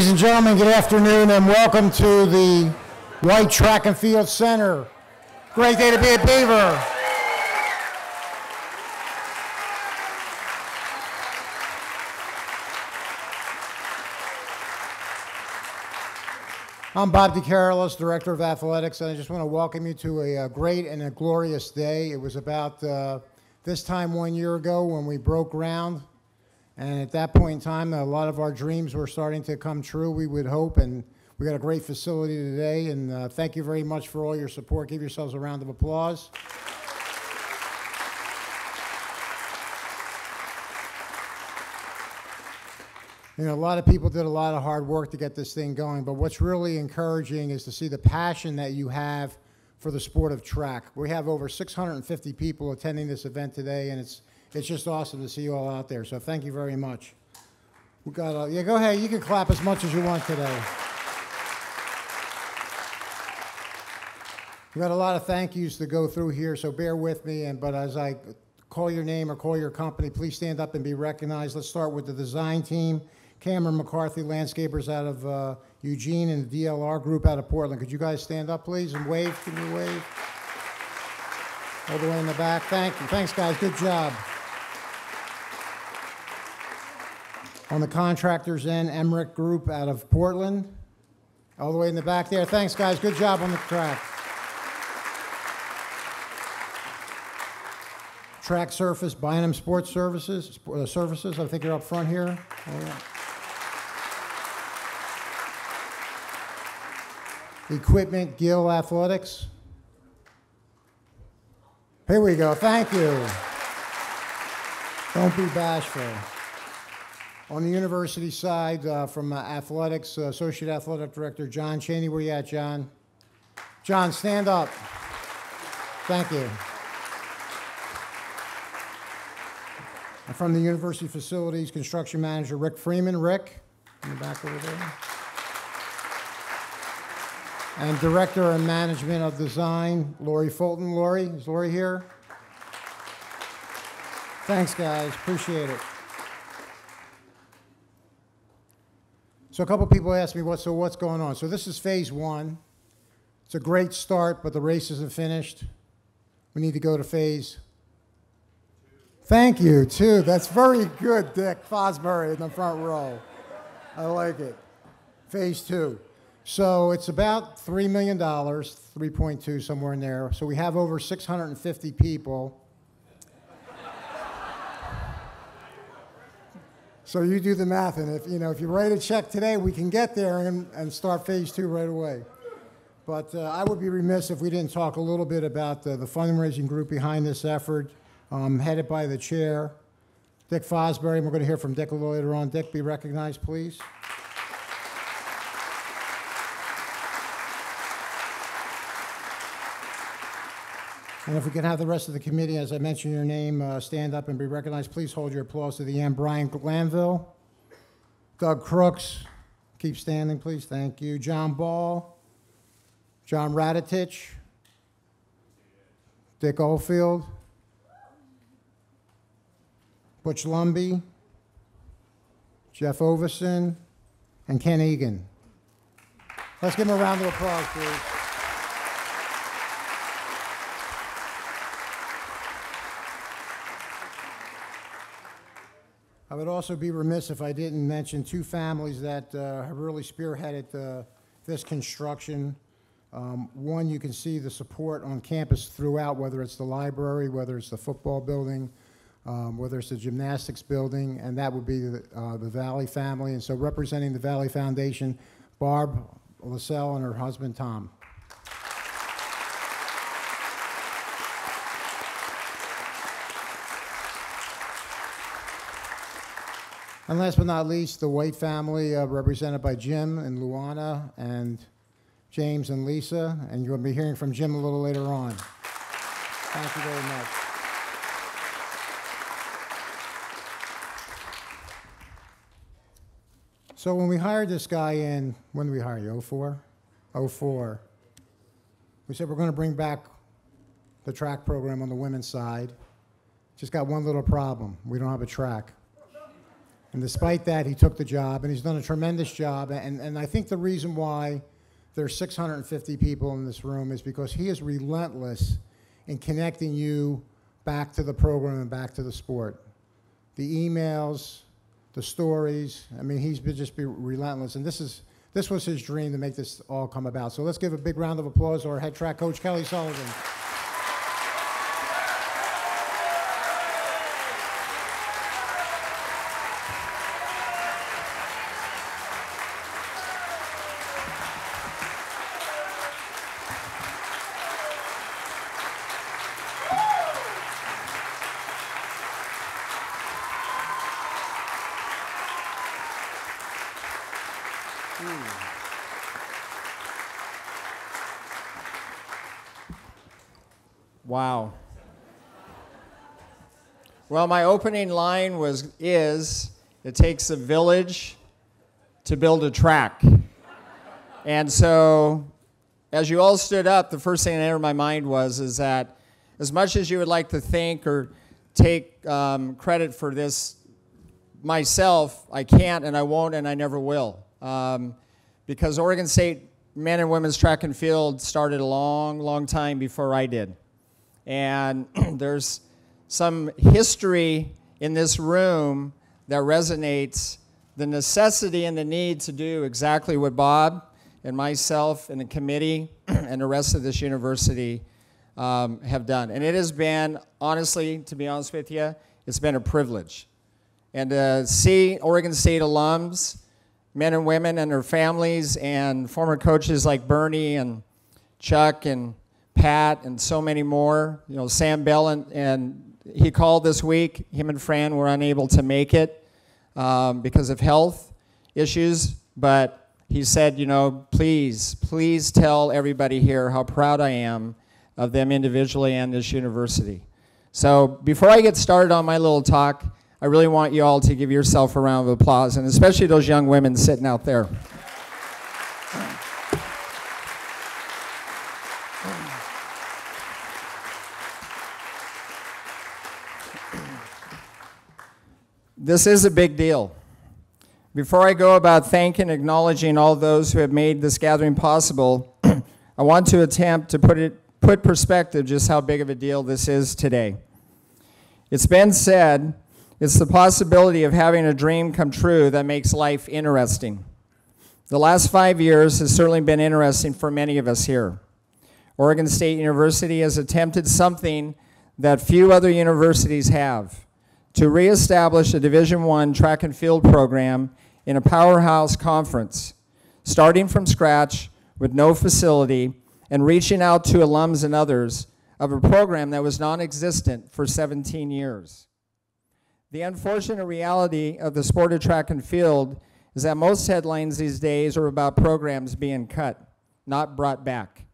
Ladies and gentlemen, good afternoon and welcome to the Whyte Track Field Center. Great day to be at Beaver. I'm Bob DeCarolis, Director of Athletics, and I just want to welcome you to a great and a glorious day. It was about this time 1 year ago when we broke ground, and at that point in time, a lot of our dreams were starting to come true, we would hope, and we got a great facility today, and thank you very much for all your support. Give yourselves a round of applause. You know, a lot of people did a lot of hard work to get this thing going, but what's really encouraging is to see the passion that you have for the sport of track. We have over 650 people attending this event today, and it's just awesome to see you all out there, so thank you very much. We got yeah, go ahead. You can clap as much as you want today. We got a lot of thank yous to go through here, so bear with me, but as I call your name or call your company, please stand up and be recognized. Let's start with the design team. Cameron McCarthy, landscapers out of Eugene, and the DLR group out of Portland. Could you guys stand up, please, and wave? Can you wave? All the way in the back. Thank you. Thanks, guys. Good job. On the contractors end, Emmerich Group out of Portland. All the way in the back there. Thanks, guys. Good job on the track. Track Surface, Bynum Sports Services. I think you're up front here. Oh, yeah. Equipment, Gill Athletics. Here we go. Thank you. Don't be bashful. On the university side, from athletics, Associate Athletic Director John Cheney. Where you at, John? John, stand up. Thank you. And from the university facilities, Construction Manager Rick Freeman. Rick, in the back over there. And Director of Management of Design, Lori Fulton. Lori, is Lori here? Thanks, guys. Appreciate it. So a couple people asked me, what's going on? So this is phase one. It's a great start, but the race isn't finished. We need to go to phase. Thank you, too. That's very good, Dick Fosbury in the front row. I like it. Phase two. So it's about $3 million, 3.2, somewhere in there. So we have over 650 people. So you do the math, and if you write a check today, we can get there and start phase two right away. But I would be remiss if we didn't talk a little bit about the fundraising group behind this effort, headed by the chair, Dick Fosbury, and we're going to hear from Dick a little later on. Dick, be recognized, please. And if we can have the rest of the committee, as I mentioned your name, stand up and be recognized. Please hold your applause to the end. Brian Glanville, Doug Crooks, keep standing, please. Thank you. John Ball, John Raditich, Dick Oldfield, Butch Lumby, Jeff Overson, and Ken Egan. Let's give them a round of applause, please. I would also be remiss if I didn't mention two families that have really spearheaded this construction. One, you can see the support on campus throughout, whether it's the library, whether it's the football building, whether it's the gymnastics building, and that would be the Valley family. And so representing the Valley Foundation, Barb LaSalle and her husband, Tom. And last but not least, the Whyte family, represented by Jim and Luana and James and Lisa, and you're going to be hearing from Jim a little later on. Thank you very much. So when we hired this guy in, when did we hire you, 04? 04. We said we're going to bring back the track program on the women's side. Just got one little problem. We don't have a track. And despite that, he took the job, and he's done a tremendous job. And I think the reason why there's 650 people in this room is because he is relentless in connecting you back to the program and back to the sport. The emails, the stories, I mean, he's been just relentless. And this was his dream to make this all come about. So let's give a big round of applause to our head track coach, Kelly Sullivan. Wow. Well, my opening line is, it takes a village to build a track. And so, as you all stood up, the first thing that entered my mind is that as much as you would like to think or take credit for this myself, I can't and I won't and I never will. Because Oregon State men and women's track and field started a long, long time before I did. And there's some history in this room that resonates the necessity and the need to do exactly what Bob and myself and the committee and the rest of this university have done. And it has been, honestly, to be honest with you, it's been a privilege. And to see Oregon State alums, men and women and their families, and former coaches like Bernie and Chuck and Pat and so many more, you know, Sam Bell, and he called this week. Him and Fran were unable to make it because of health issues, but he said, you know, please tell everybody here how proud I am of them individually and this university. So before I get started on my little talk, I really want you all to give yourself a round of applause, and especially those young women sitting out there. This is a big deal. Before I go about thanking and acknowledging all those who have made this gathering possible, I want to attempt to put perspective just how big of a deal this is today. It's been said, it's the possibility of having a dream come true that makes life interesting. The last 5 years has certainly been interesting for many of us here. Oregon State University has attempted something that few other universities have, to reestablish a Division I track and field program in a powerhouse conference, starting from scratch with no facility and reaching out to alums and others of a program that was non-existent for 17 years. The unfortunate reality of the sport of track and field is that most headlines these days are about programs being cut, not brought back.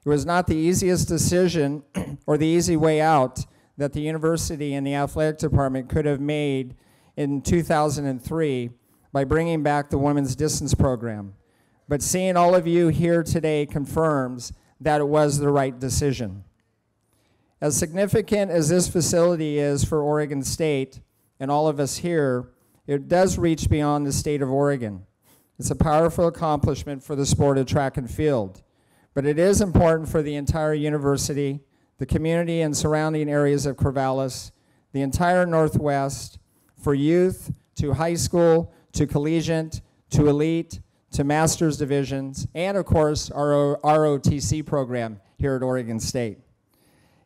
It was not the easiest decision or the easy way out that the university and the athletic department could have made in 2003 by bringing back the women's distance program. But seeing all of you here today confirms that it was the right decision. As significant as this facility is for Oregon State and all of us here, it does reach beyond the state of Oregon. It's a powerful accomplishment for the sport of track and field, but it is important for the entire university, the community and surrounding areas of Corvallis, the entire Northwest, for youth, to high school, to collegiate, to elite, to master's divisions, and of course our ROTC program here at Oregon State.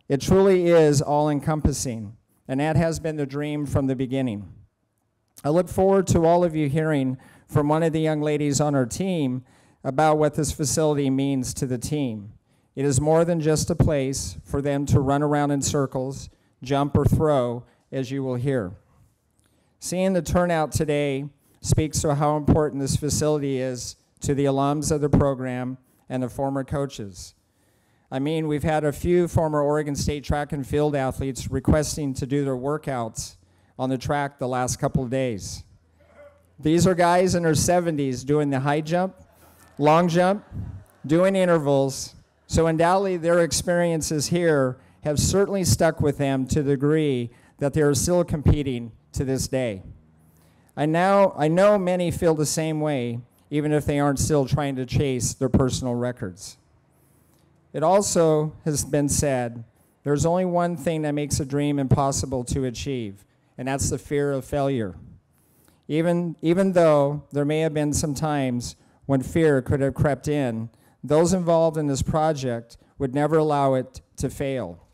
It truly is all-encompassing, and that has been the dream from the beginning. I look forward to all of you hearing from one of the young ladies on our team about what this facility means to the team. It is more than just a place for them to run around in circles, jump or throw, as you will hear. Seeing the turnout today speaks to how important this facility is to the alums of the program and the former coaches. I mean, we've had a few former Oregon State track and field athletes requesting to do their workouts on the track the last couple of days. These are guys in their 70s doing the high jump, long jump, doing intervals. So undoubtedly their experiences here have certainly stuck with them to the degree that they are still competing to this day. I know many feel the same way, even if they aren't still trying to chase their personal records. It also has been said, there's only one thing that makes a dream impossible to achieve, and that's the fear of failure. Even though there may have been some times when fear could have crept in, those involved in this project would never allow it to fail.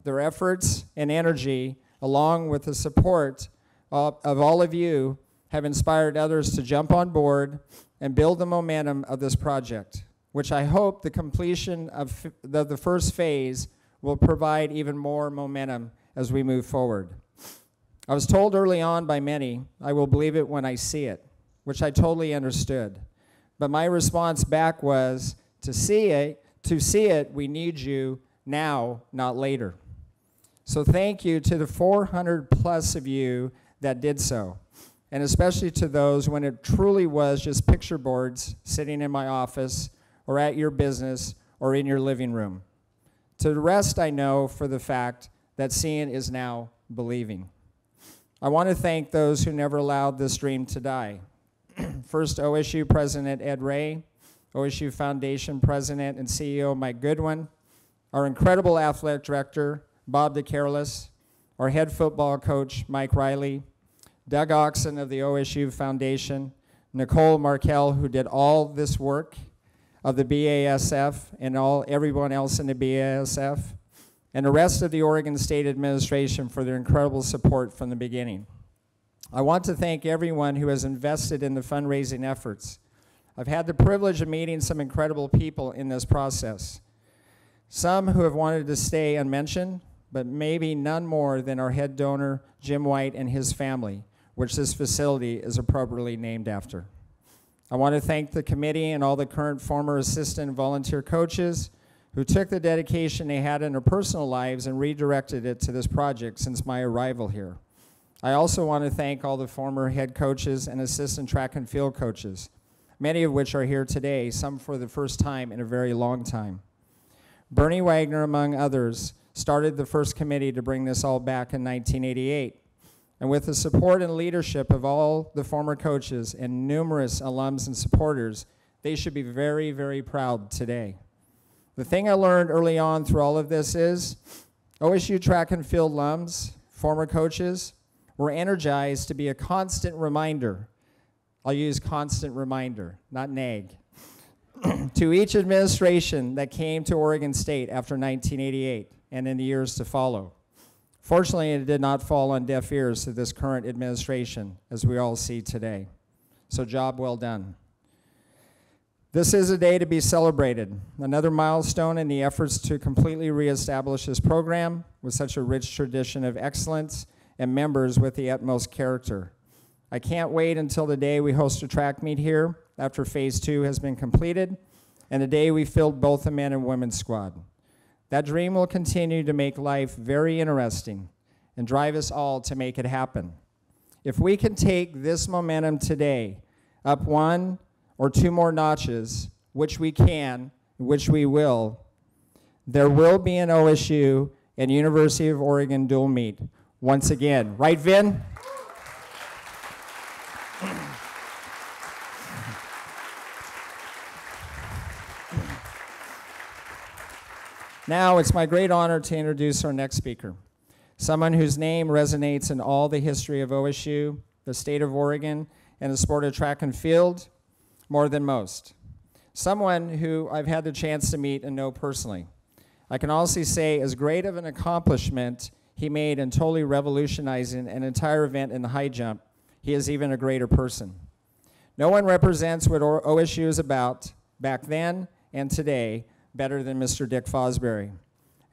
Their efforts and energy, along with the support of all of you, have inspired others to jump on board and build the momentum of this project, which I hope the completion of the first phase will provide even more momentum as we move forward. I was told early on by many, I will believe it when I see it, which I totally understood. But my response back was, to see it, we need you now, not later. So thank you to the 400 plus of you that did so, and especially to those when it truly was just picture boards sitting in my office or at your business or in your living room. To the rest, I know for the fact that seeing is now believing. I want to thank those who never allowed this dream to die. First, OSU President Ed Ray, OSU Foundation President and CEO Mike Goodwin, our incredible athletic director, Bob DeCarolis, our head football coach, Mike Riley, Doug Oxen of the OSU Foundation, Nicole Markell, who did all this work of the BASF and everyone else in the BASF, and the rest of the Oregon State Administration for their incredible support from the beginning. I want to thank everyone who has invested in the fundraising efforts. I've had the privilege of meeting some incredible people in this process. Some who have wanted to stay unmentioned, but maybe none more than our head donor, Jim Whyte, and his family, which this facility is appropriately named after. I want to thank the committee and all the current former assistant and volunteer coaches who took the dedication they had in their personal lives and redirected it to this project since my arrival here. I also want to thank all the former head coaches and assistant track and field coaches, many of which are here today, some for the first time in a very long time. Bernie Wagner, among others, started the first committee to bring this all back in 1988. And with the support and leadership of all the former coaches and numerous alums and supporters, they should be very, very proud today. The thing I learned early on through all of this is OSU track and field alums, former coaches, were energized to be a constant reminder. I'll use constant reminder, not nag, to each administration that came to Oregon State after 1988 and in the years to follow. Fortunately, it did not fall on deaf ears to this current administration, as we all see today. So job well done. This is a day to be celebrated, another milestone in the efforts to completely reestablish this program with such a rich tradition of excellence and members with the utmost character. I can't wait until the day we host a track meet here after phase 2 has been completed and the day we filled both the men and women's squad. That dream will continue to make life very interesting and drive us all to make it happen. If we can take this momentum today up 1 or 2 more notches, which we can, which we will, there will be an OSU and University of Oregon dual meet once again. Right, Vin? Now, it's my great honor to introduce our next speaker, someone whose name resonates in all the history of OSU, the state of Oregon, and the sport of track and field more than most. Someone who I've had the chance to meet and know personally. I can also say as great of an accomplishment he made in totally revolutionizing an entire event in the high jump, he is even a greater person. No one represents what OSU is about back then and today better than Mr. Dick Fosbury.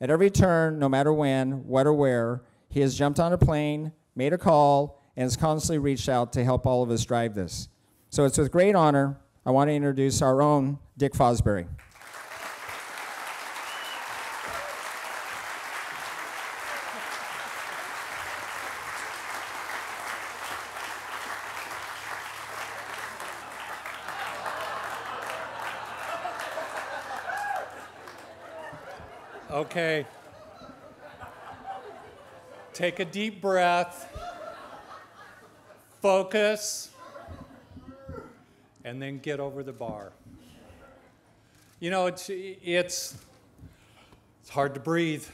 At every turn, no matter when, what or where, he has jumped on a plane, made a call, and has constantly reached out to help all of us drive this. So it's with great honor, I want to introduce our own Dick Fosbury. Okay. Take a deep breath. focus, and then get over the bar. You know, it's hard to breathe.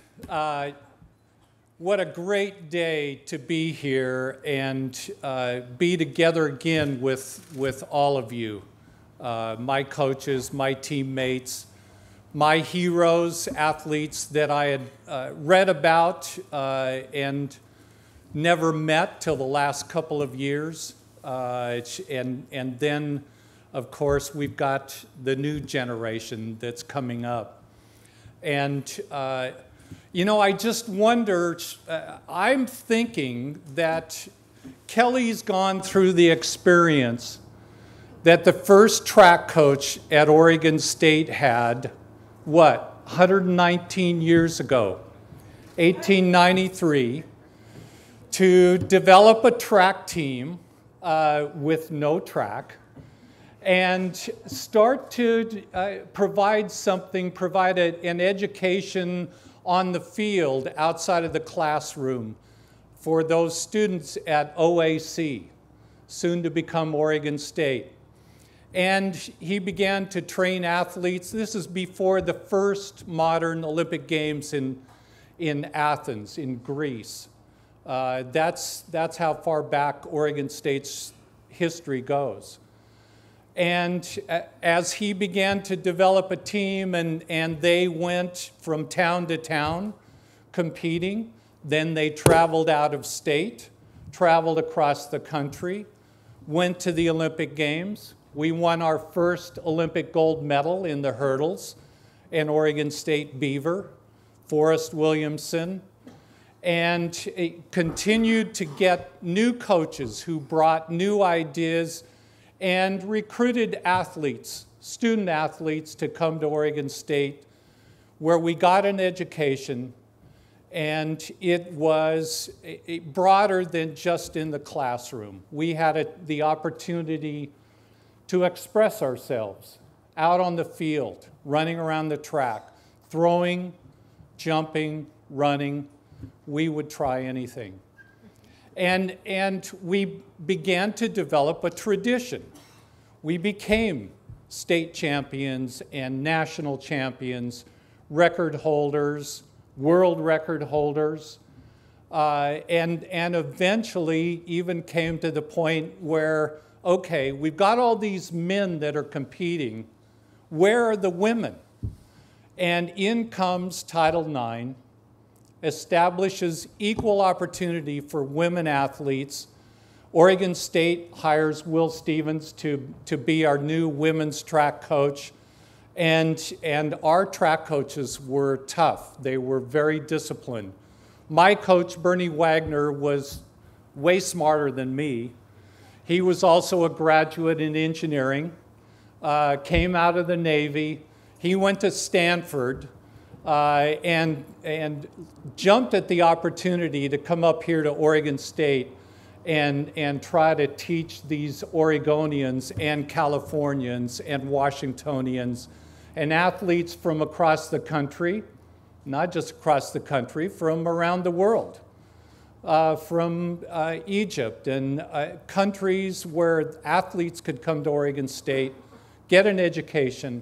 What a great day to be here and be together again with all of you, my coaches, my teammates, my heroes, athletes that I had read about and never met till the last couple of years. And then, of course, we've got the new generation that's coming up. And, you know, I just wonder, I'm thinking that Kelly's gone through the experience that the first track coach at Oregon State had, what, 119 years ago, 1893, to develop a track team with no track and start to provide an education on the field outside of the classroom for those students at OAC, soon to become Oregon State. And he began to train athletes. This is before the first modern Olympic Games in Athens, in Greece. That's how far back Oregon State's history goes. And as he began to develop a team and they went from town to town competing, then they traveled out of state, traveled across the country, went to the Olympic Games. We won our first Olympic gold medal in the hurdles, an Oregon State Beaver, Forrest Williamson, and continued to get new coaches who brought new ideas and recruited athletes, student athletes, to come to Oregon State, where we got an education, and it was broader than just in the classroom. We had the opportunity to express ourselves out on the field, running around the track, throwing, jumping, running. We would try anything. And we began to develop a tradition. We became state champions and national champions, record holders, world record holders, and eventually even came to the point where, okay, we've got all these men that are competing. Where are the women? And in comes Title IX, establishes equal opportunity for women athletes. Oregon State hires Will Stevens to be our new women's track coach. And our track coaches were tough. They were very disciplined. My coach, Bernie Wagner, was way smarter than me. He was also a graduate in engineering, came out of the Navy. He went to Stanford and jumped at the opportunity to come up here to Oregon State and try to teach these Oregonians and Californians and Washingtonians and athletes from across the country, not just across the country, from around the world, from Egypt and countries where athletes could come to Oregon State, get an education,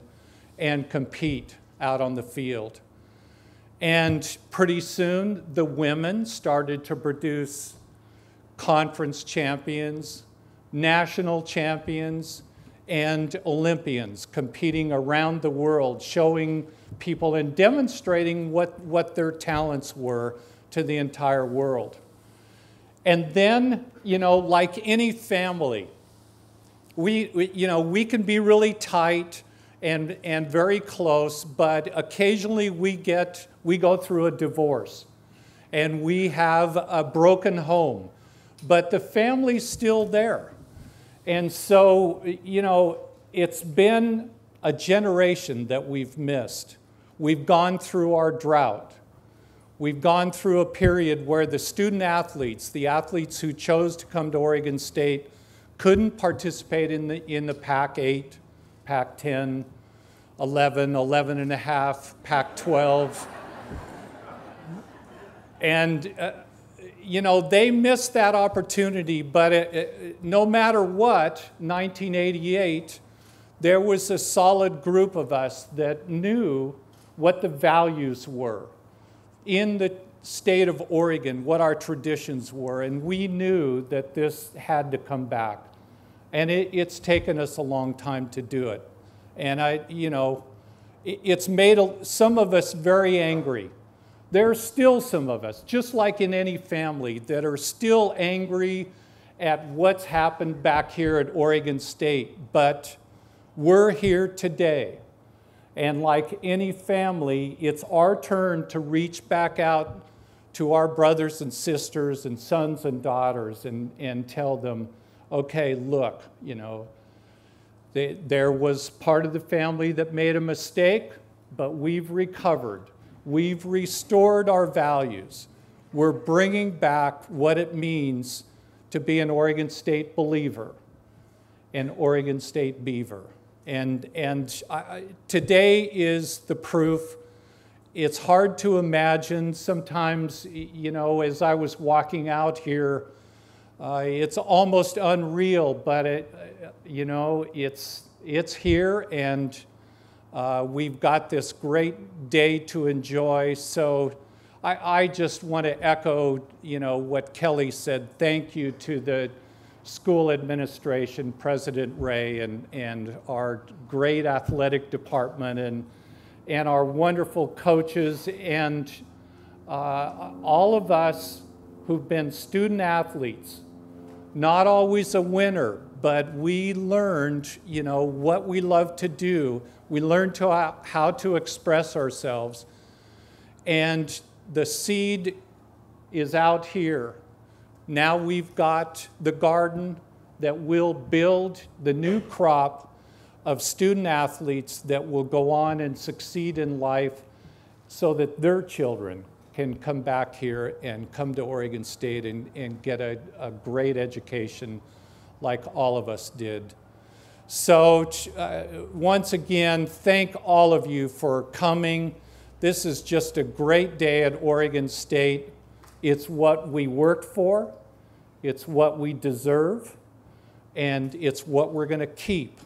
and compete out on the field. And pretty soon, the women started to produce conference champions, national champions, and Olympians competing around the world, showing people and demonstrating what their talents were to the entire world. And then, you know, like any family, we can be really tight and very close, but occasionally we go through a divorce and we have a broken home, but the family's still there. And so, you know, it's been a generation that we've missed. We've gone through our drought. We've gone through a period where the student athletes, the athletes who chose to come to Oregon State, couldn't participate in the Pac-8, Pac-10, 11, 11 and a half, Pac-12. And, you know, they missed that opportunity, but no matter what, 1988, there was a solid group of us that knew what the values were in the state of Oregon, what our traditions were, and we knew that this had to come back. And it's taken us a long time to do it. And it's made some of us very angry. There are still some of us, just like in any family, that are still angry at what's happened back here at Oregon State. But we're here today. And like any family, it's our turn to reach back out to our brothers and sisters and sons and daughters and tell them, okay, look, you know, there was part of the family that made a mistake, but we've recovered. We've restored our values. We're bringing back what it means to be an Oregon State believer, an Oregon State Beaver. And today is the proof. It's hard to imagine sometimes, you know, as I was walking out here, it's almost unreal, but it's here, and we've got this great day to enjoy. So I just want to echo, you know, what Kelly said. Thank you to the school administration, President Ray, and our great athletic department, and our wonderful coaches, and all of us who've been student athletes. Not always a winner, but we learned, you know, what we love to do. We learned how to express ourselves. And the seed is out here. Now we've got the garden that will build the new crop of student athletes that will go on and succeed in life so that their children can come back here and come to Oregon State and get a great education like all of us did. So once again, thank all of you for coming. This is just a great day at Oregon State. It's what we worked for, it's what we deserve, and it's what we're going to keep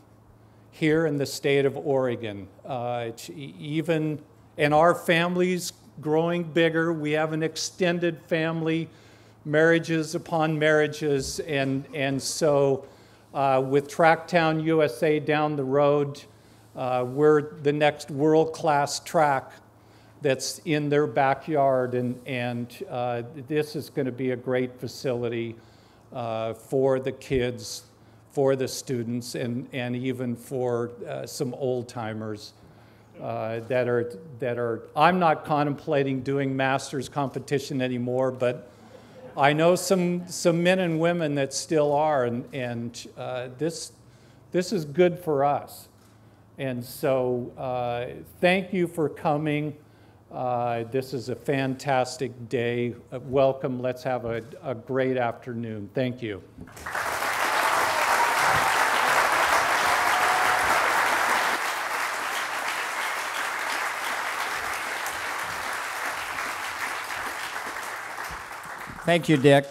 here in the state of Oregon. And our families growing bigger. We have an extended family, marriages upon marriages, and so with Tracktown USA down the road, we're the next world-class track that's in their backyard, and this is going to be a great facility for the kids, for the students, and even for some old-timers. That are, I'm not contemplating doing masters competition anymore, but I know some men and women that still are, and this is good for us. And so thank you for coming. This is a fantastic day. Welcome. Let's have a great afternoon. Thank you. Thank you, Dick.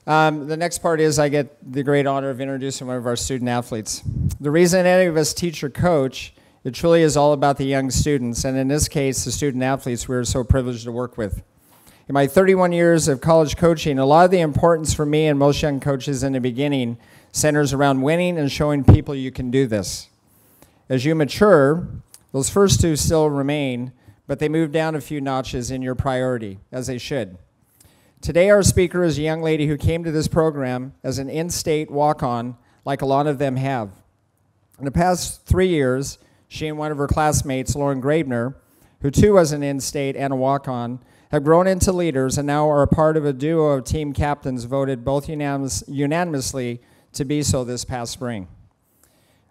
The next part is I get the great honor of introducing one of our student athletes. The reason any of us teach or coach, it truly is all about the young students, and in this case, the student athletes we're so privileged to work with. In my 31 years of college coaching, a lot of the importance for me and most young coaches in the beginning centers around winning and showing people you can do this. As you mature, those first two still remain, but they move down a few notches in your priority, as they should. Today, our speaker is a young lady who came to this program as an in-state walk-on, like a lot of them have. In the past 3 years, she and one of her classmates, Lauren Graebner, who too was an in-state and a walk-on, have grown into leaders and now are a part of a duo of team captains voted both unanimously to be so this past spring.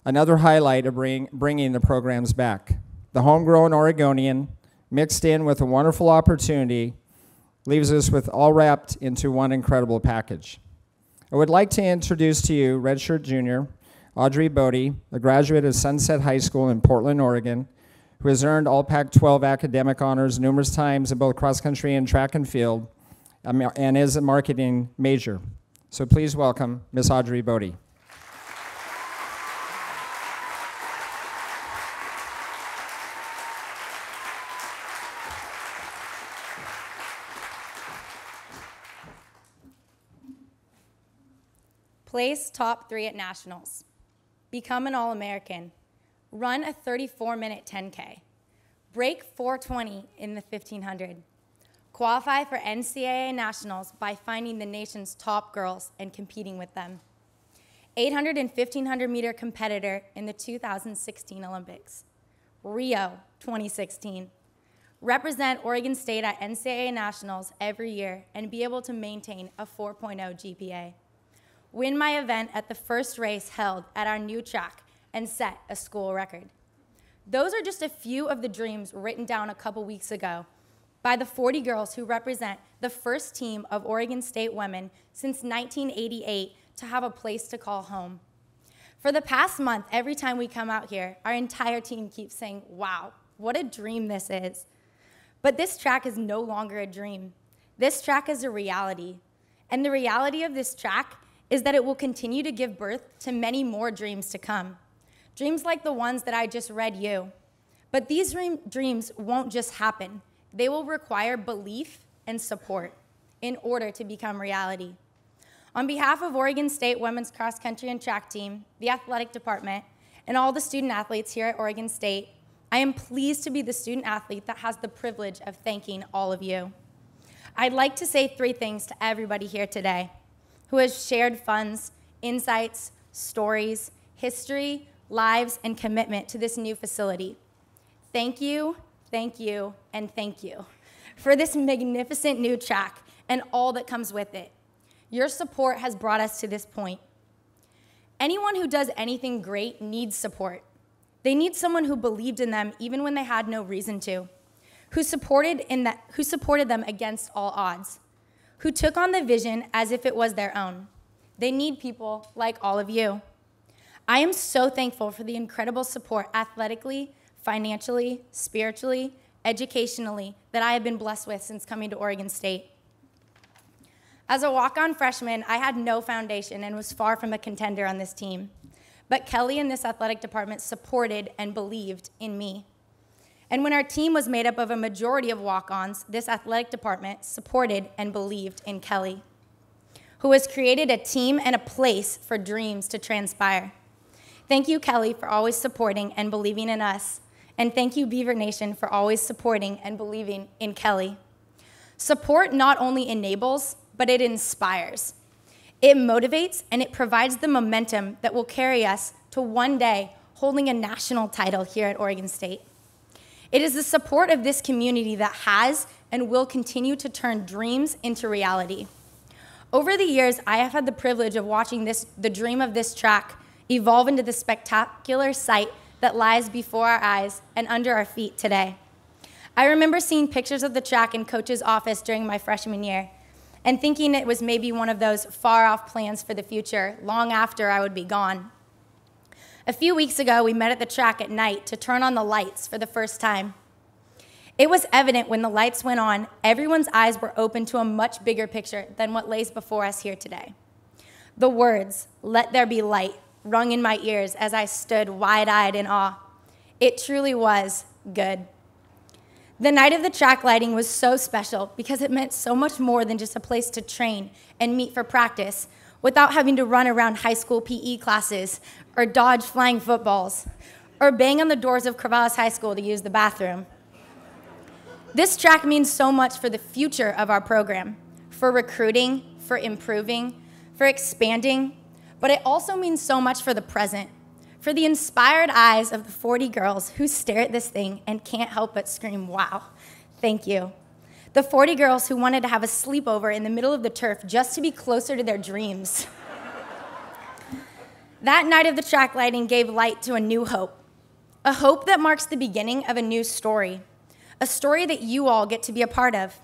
Another highlight of bringing the programs back. The homegrown Oregonian, mixed in with a wonderful opportunity, leaves us with all wrapped into one incredible package. I would like to introduce to you redshirt junior, Audrey Bodie, a graduate of Sunset High School in Portland, Oregon, who has earned all Pac-12 academic honors numerous times in both cross country and track and field, and is a marketing major. So please welcome Ms. Audrey Bodie. Place top 3 at nationals. Become an All-American. Run a 34-minute 10K. Break 4:20 in the 1500. Qualify for NCAA nationals by finding the nation's top girls and competing with them. 800 and 1500 meter competitor in the 2016 Olympics. Rio 2016. Represent Oregon State at NCAA nationals every year and be able to maintain a 4.0 GPA. Win my event at the first race held at our new track and set a school record. Those are just a few of the dreams written down a couple weeks ago by the 40 girls who represent the first team of Oregon State women since 1988 to have a place to call home. For the past month, every time we come out here, our entire team keeps saying, wow, what a dream this is. But this track is no longer a dream. This track is a reality. And the reality of this track is that it will continue to give birth to many more dreams to come. Dreams like the ones that I just read you. But these dreams won't just happen. They will require belief and support in order to become reality. On behalf of Oregon State Women's Cross Country and Track Team, the athletic department, and all the student athletes here at Oregon State, I am pleased to be the student athlete that has the privilege of thanking all of you. I'd like to say 3 things to everybody here today who has shared funds, insights, stories, history, lives, and commitment to this new facility. Thank you, and thank you for this magnificent new track and all that comes with it. Your support has brought us to this point. Anyone who does anything great needs support. They need someone who believed in them even when they had no reason to, who supported them against all odds, who took on the vision as if it was their own. They need people like all of you. I am so thankful for the incredible support athletically, financially, spiritually, educationally that I have been blessed with since coming to Oregon State. As a walk-on freshman, I had no foundation and was far from a contender on this team. But Kelly and this athletic department supported and believed in me. And when our team was made up of a majority of walk-ons, this athletic department supported and believed in Kelly, who has created a team and a place for dreams to transpire. Thank you, Kelly, for always supporting and believing in us. And thank you, Beaver Nation, for always supporting and believing in Kelly. Support not only enables, but it inspires. It motivates and it provides the momentum that will carry us to one day holding a national title here at Oregon State. It is the support of this community that has and will continue to turn dreams into reality. Over the years, I have had the privilege of watching the dream of this track evolve into the spectacular sight that lies before our eyes and under our feet today. I remember seeing pictures of the track in Coach's office during my freshman year and thinking it was maybe one of those far-off plans for the future, long after I would be gone. A few weeks ago, we met at the track at night to turn on the lights for the first time. It was evident when the lights went on, everyone's eyes were open to a much bigger picture than what lays before us here today. The words, "Let there be light," rung in my ears as I stood wide-eyed in awe. It truly was good. The night of the track lighting was so special because it meant so much more than just a place to train and meet for practice without having to run around high school PE classes or dodge flying footballs or bang on the doors of Corvallis High School to use the bathroom. This track means so much for the future of our program, for recruiting, for improving, for expanding, but it also means so much for the present, for the inspired eyes of the 40 girls who stare at this thing and can't help but scream, "Wow, thank you." The 40 girls who wanted to have a sleepover in the middle of the turf just to be closer to their dreams. That night of the track lighting gave light to a new hope, a hope that marks the beginning of a new story, a story that you all get to be a part of.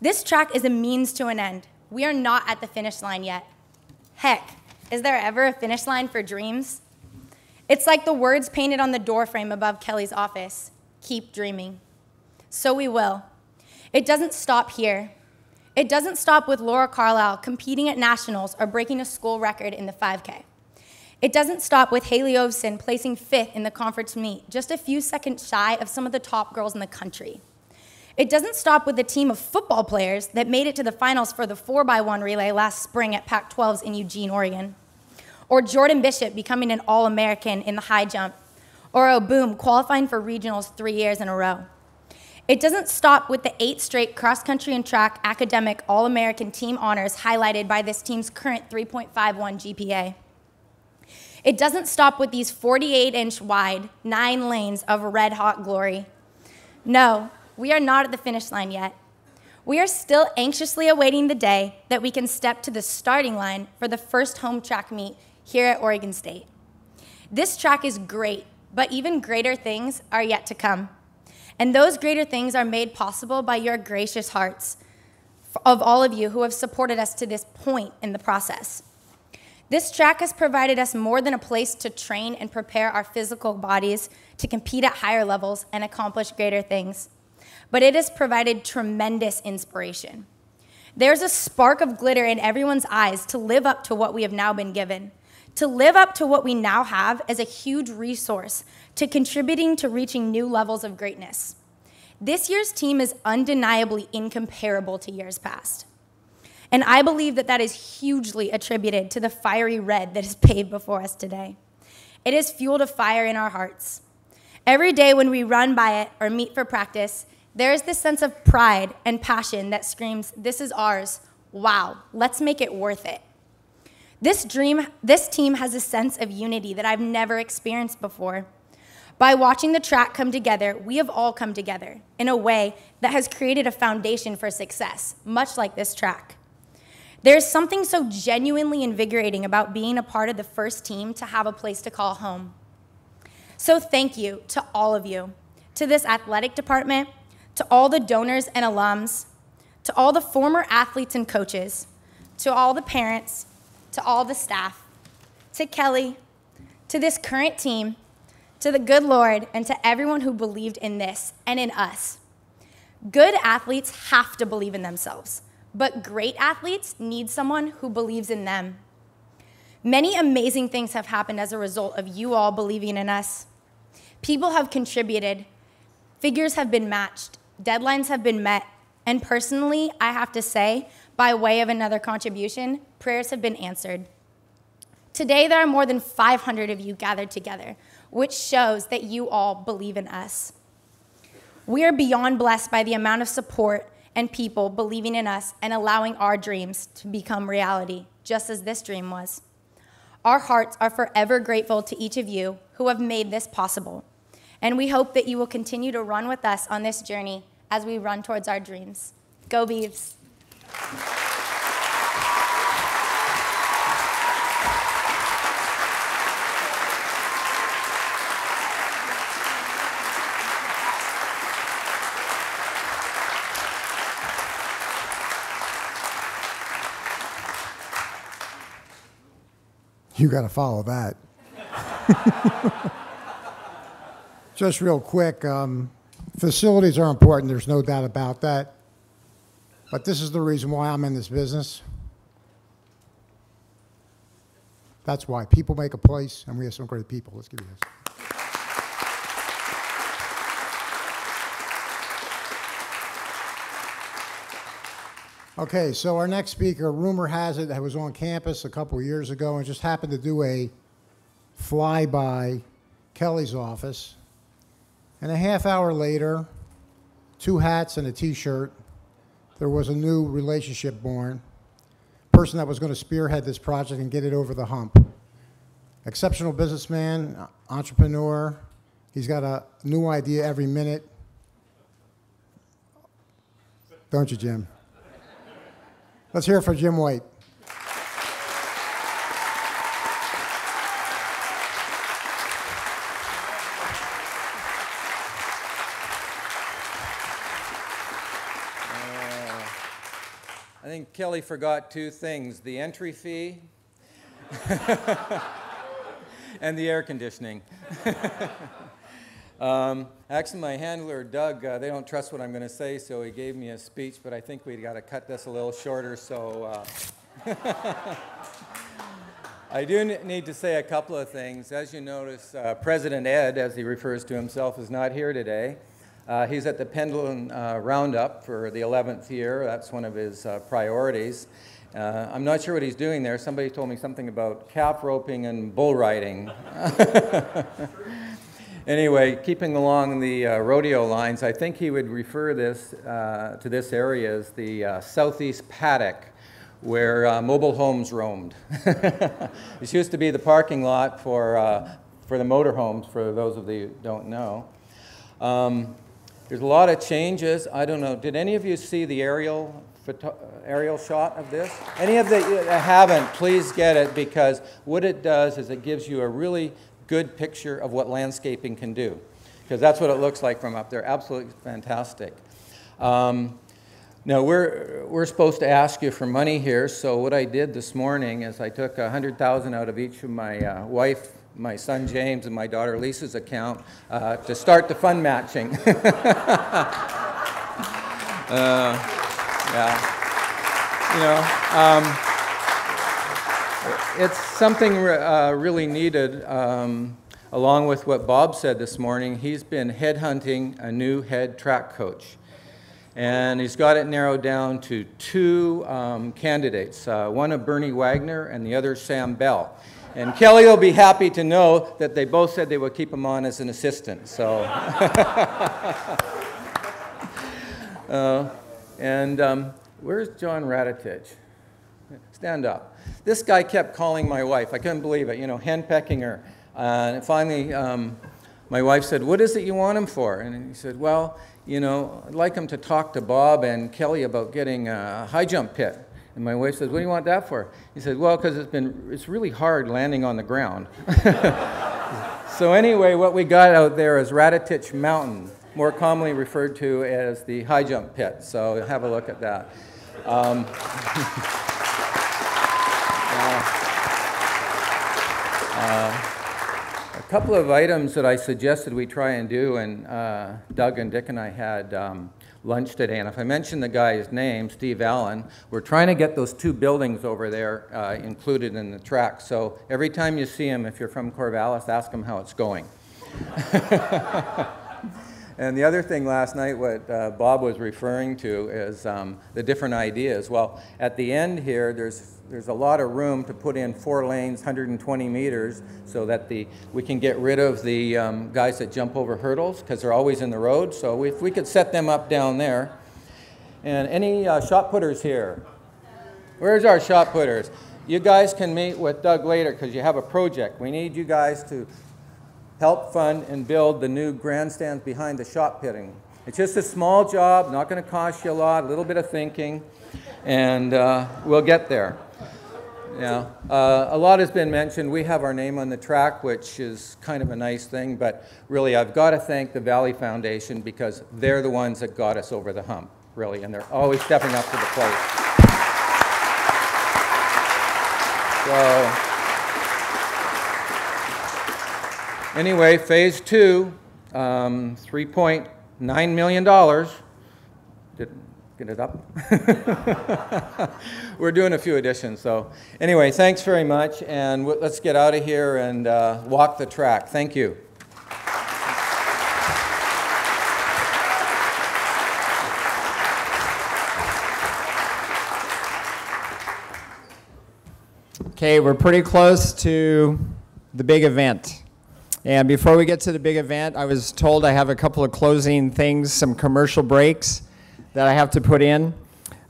This track is a means to an end. We are not at the finish line yet. Heck, is there ever a finish line for dreams? It's like the words painted on the doorframe above Kelly's office, "Keep dreaming." So we will. It doesn't stop here. It doesn't stop with Laura Carlisle competing at nationals or breaking a school record in the 5K. It doesn't stop with Haley Ovson placing 5th in the conference meet, just a few seconds shy of some of the top girls in the country. It doesn't stop with the team of football players that made it to the finals for the 4x1 relay last spring at Pac-12s in Eugene, Oregon. Or Jordan Bishop becoming an All-American in the high jump. Or O'Boom qualifying for regionals 3 years in a row. It doesn't stop with the 8 straight cross-country and track academic All-American team honors highlighted by this team's current 3.51 GPA. It doesn't stop with these 48-inch wide, 9 lanes of red-hot glory. No, we are not at the finish line yet. We are still anxiously awaiting the day that we can step to the starting line for the first home track meet here at Oregon State. This track is great, but even greater things are yet to come. And those greater things are made possible by your gracious hearts of all of you who have supported us to this point in the process. This track has provided us more than a place to train and prepare our physical bodies to compete at higher levels and accomplish greater things. But it has provided tremendous inspiration. There's a spark of glitter in everyone's eyes to live up to what we have now been given, to live up to what we now have as a huge resource to contributing to reaching new levels of greatness. This year's team is undeniably incomparable to years past. And I believe that that is hugely attributed to the fiery red that is paved before us today. It has fueled a fire in our hearts. Every day when we run by it or meet for practice, there is this sense of pride and passion that screams, "This is ours. Wow, let's make it worth it." This team has a sense of unity that I've never experienced before. By watching the track come together, we have all come together in a way that has created a foundation for success, much like this track. There's something so genuinely invigorating about being a part of the first team to have a place to call home. So thank you to all of you, to this athletic department, to all the donors and alums, to all the former athletes and coaches, to all the parents, to all the staff, to Kelly, to this current team, to the good Lord, and to everyone who believed in this and in us. Good athletes have to believe in themselves. But great athletes need someone who believes in them. Many amazing things have happened as a result of you all believing in us. People have contributed, figures have been matched, deadlines have been met, and personally, I have to say, by way of another contribution, prayers have been answered. Today, there are more than 500 of you gathered together, which shows that you all believe in us. We are beyond blessed by the amount of support and people believing in us and allowing our dreams to become reality, just as this dream was. Our hearts are forever grateful to each of you who have made this possible, and we hope that you will continue to run with us on this journey as we run towards our dreams. Go Beavs! You got to follow that. Just real quick, facilities are important. There's no doubt about that. But this is the reason why I'm in this business. That's why. People make a place, and we have some great people. Let's give you this. Okay, so our next speaker, rumor has it, was on campus a couple of years ago and just happened to do a flyby Kelly's office. And a half hour later, 2 hats and a T-shirt, there was a new relationship born. Person that was going to spearhead this project and get it over the hump. Exceptional businessman, entrepreneur. He's got a new idea every minute. Don't you, Jim? Let's hear it for Jim Whyte. I think Kelly forgot 2 things, the entry fee and the air conditioning. Actually, my handler, Doug, they don't trust what I'm going to say, so he gave me a speech, but I think we got to cut this a little shorter, so I do need to say a couple of things. As you notice, President Ed, as he refers to himself, is not here today. He's at the Pendleton Roundup for the 11th year. That's one of his priorities. I'm not sure what he's doing there. Somebody told me something about calf roping and bull riding. Anyway, keeping along the rodeo lines, I think he would refer this to this area as the Southeast Paddock, where mobile homes roamed. This used to be the parking lot for the motorhomes, for those of you who don't know. There's a lot of changes. I don't know, did any of you see the aerial shot of this? Any of you that haven't, please get it, because what it does is it gives you a really good picture of what landscaping can do, because that's what it looks like from up there. Absolutely fantastic. Now, we're supposed to ask you for money here, so what I did this morning is I took $100,000 out of each of my wife, my son James, and my daughter Lisa's account to start the fund matching. Yeah. You know, it's something really needed, along with what Bob said this morning. He's been headhunting a new head track coach. And he's got it narrowed down to two candidates, one of Bernie Wagner and the other Sam Bell. And Kelly will be happy to know that they both said they would keep him on as an assistant. So, where's John Ratatich? Stand up. This guy kept calling my wife. I couldn't believe it, you know, henpecking her. And finally, my wife said, "What is it you want him for?" And he said, "Well, you know, I'd like him to talk to Bob and Kelly about getting a high jump pit." And my wife said, "What do you want that for?" He said, "Well, because it's really hard landing on the ground." So anyway, what we got out there is Ratatich Mountain, more commonly referred to as the high jump pit. So have a look at that. A couple of items that I suggested we try and do, and Doug and Dick and I had lunch today, and if I mention the guy's name, Steve Allen, we're trying to get those two buildings over there included in the track. So every time you see him, if you're from Corvallis, ask him how it's going. And the other thing last night, what Bob was referring to is the different ideas. Well, at the end here, there's a lot of room to put in 4 lanes, 120 meters, so that we can get rid of the guys that jump over hurdles, because they're always in the road. So if we could set them up down there. And any shot putters here? Where's our shot putters? You guys can meet with Doug later, because you have a project. We need you guys to help fund and build the new grandstands behind the shot pitting. It's just a small job, not going to cost you a lot, a little bit of thinking, and we'll get there. Yeah, a lot has been mentioned. We have our name on the track, which is kind of a nice thing, but really I've got to thank the Valley Foundation, because they're the ones that got us over the hump, really, and they're always stepping up to the plate. So, anyway, phase 2, $3.9 million. Get it up? We're doing a few additions, so anyway, thanks very much, and let's get out of here and walk the track. Thank you. Okay, we're pretty close to the big event. And before we get to the big event, I was told I have a couple of closing things, some commercial breaks that I have to put in.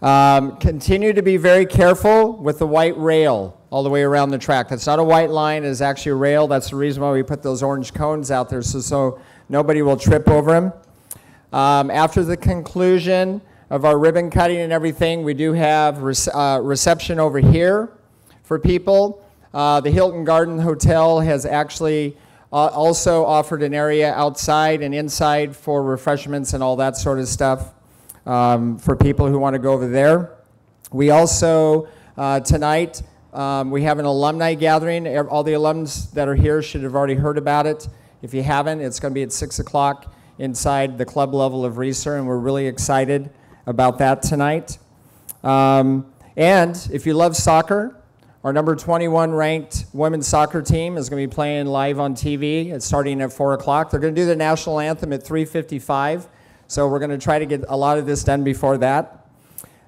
Continue to be very careful with the white rail all the way around the track. That's not a white line, it's actually a rail. That's the reason why we put those orange cones out there, so nobody will trip over them. After the conclusion of our ribbon cutting and everything, we do have reception over here for people. The Hilton Garden Hotel has actually also offered an area outside and inside for refreshments and all that sort of stuff for people who want to go over there. We also, tonight, we have an alumni gathering. All the alums that are here should have already heard about it. If you haven't, it's going to be at 6 o'clock inside the club level of Reeser, and we're really excited about that tonight. And if you love soccer, our number 21 ranked women's soccer team is going to be playing live on TV. It's starting at 4 o'clock. They're going to do the national anthem at 3:55, so we're going to try to get a lot of this done before that.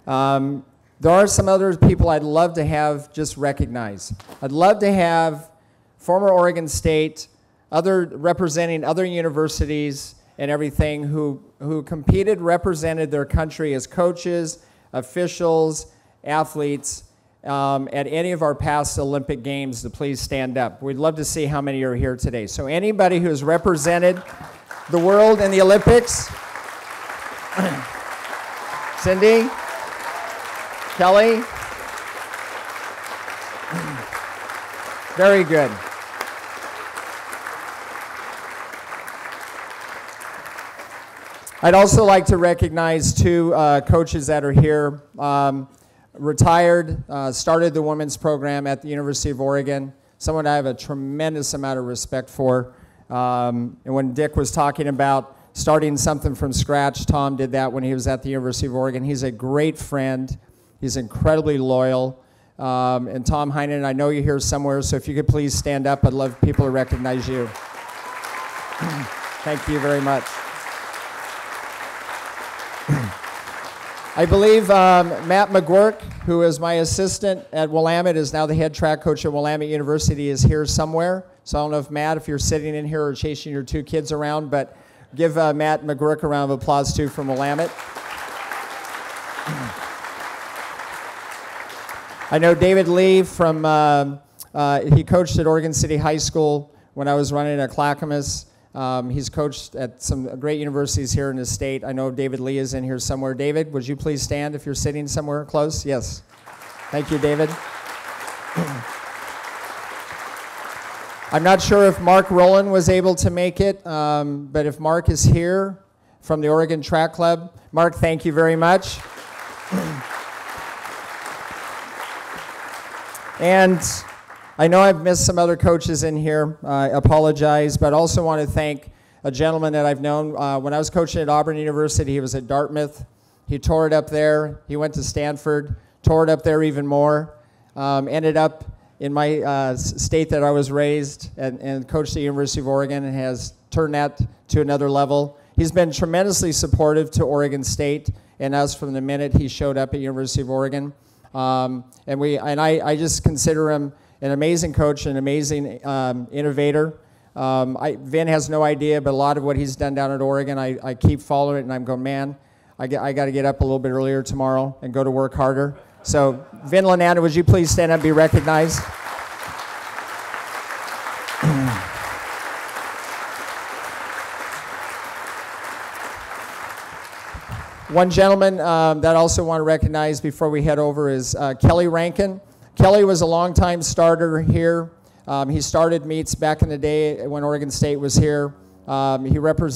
There are some other people I'd love to have just recognize. I'd love to have former Oregon State, representing other universities and everything who competed, represented their country as coaches, officials, athletes, at any of our past Olympic Games to please stand up. We'd love to see how many are here today. So anybody who has represented the world in the Olympics, Cindy, Kelly, very good. I'd also like to recognize two coaches that are here. Retired, started the women's program at the University of Oregon, someone I have a tremendous amount of respect for. And when Dick was talking about starting something from scratch, Tom did that when he was at the University of Oregon. He's a great friend. He's incredibly loyal. And Tom Heinen, I know you're here somewhere, so if you could please stand up, I'd love people to recognize you. Thank you very much. I believe Matt McGuirk, who is my assistant at Willamette, is now the head track coach at Willamette University, is here somewhere. So I don't know if Matt, if you're sitting in here or chasing your two kids around, but give Matt McGuirk a round of applause too from Willamette. I know David Lee from, he coached at Oregon City High School when I was running at Clackamas. He's coached at some great universities here in the state. I know David Lee is in here somewhere. David, would you please stand if you're sitting somewhere close? Yes. Thank you, David. I'm not sure if Mark Rowland was able to make it, but if Mark is here from the Oregon Track Club, Mark, thank you very much. And I know I've missed some other coaches in here. I apologize, but I also want to thank a gentleman that I've known. When I was coaching at Auburn University, he was at Dartmouth. He tore it up there. He went to Stanford, tore it up there even more. Ended up in my state that I was raised and coached at the University of Oregon and has turned that to another level. He's been tremendously supportive to Oregon State and us from the minute he showed up at University of Oregon. I just consider him an amazing coach, an amazing innovator. Vin has no idea, but a lot of what he's done down at Oregon, I keep following it, and I'm going, man, I got to get up a little bit earlier tomorrow and go to work harder. So, Vin Lananda, would you please stand up and be recognized? One gentleman that I also want to recognize before we head over is Kelly Rankin. Kelly was a longtime starter here. He started meets back in the day when Oregon State was here. He was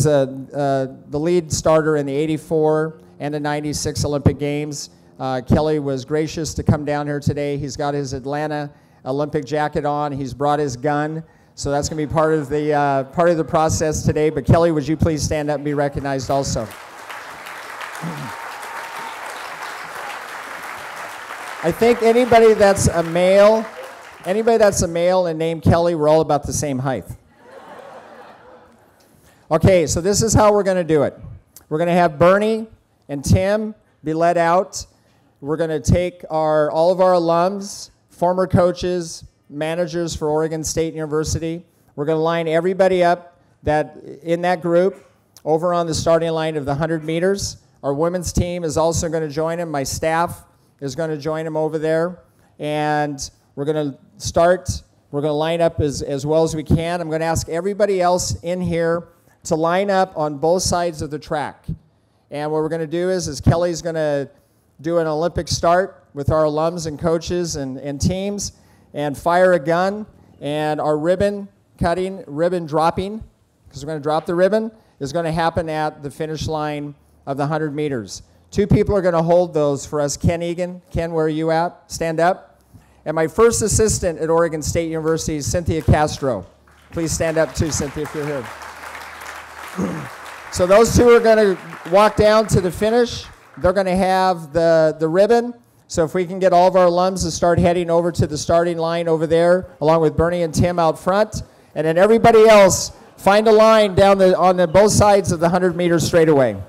the lead starter in the 84 and the 96 Olympic Games. Kelly was gracious to come down here today. He's got his Atlanta Olympic jacket on. He's brought his gun. So that's going to be part of the process today. But Kelly, would you please stand up and be recognized also? I think anybody that's a male and named Kelly, we're all about the same height. Okay, so this is how we're going to do it. We're going to have Bernie and Tim be led out. We're going to take all of our alums, former coaches, managers for Oregon State University. We're going to line everybody up in that group over on the starting line of the 100 meters. Our women's team is also going to join them. My staff is going to join them over there. And we're going to start. We're going to line up as well as we can. I'm going to ask everybody else in here to line up on both sides of the track. And what we're going to do is Kelly's going to do an Olympic start with our alums and coaches and teams and fire a gun. And our ribbon dropping, because we're going to drop the ribbon, is going to happen at the finish line of the 100 meters. Two people are going to hold those for us. Ken Egan. Ken, where are you at? Stand up. And my first assistant at Oregon State University is Cynthia Castro. Please stand up too, Cynthia, if you're here. So those two are going to walk down to the finish. They're going to have the ribbon. So if we can get all of our alums to start heading over to the starting line over there, along with Bernie and Tim out front. And then everybody else, find a line down on both sides of the 100-meter straightaway.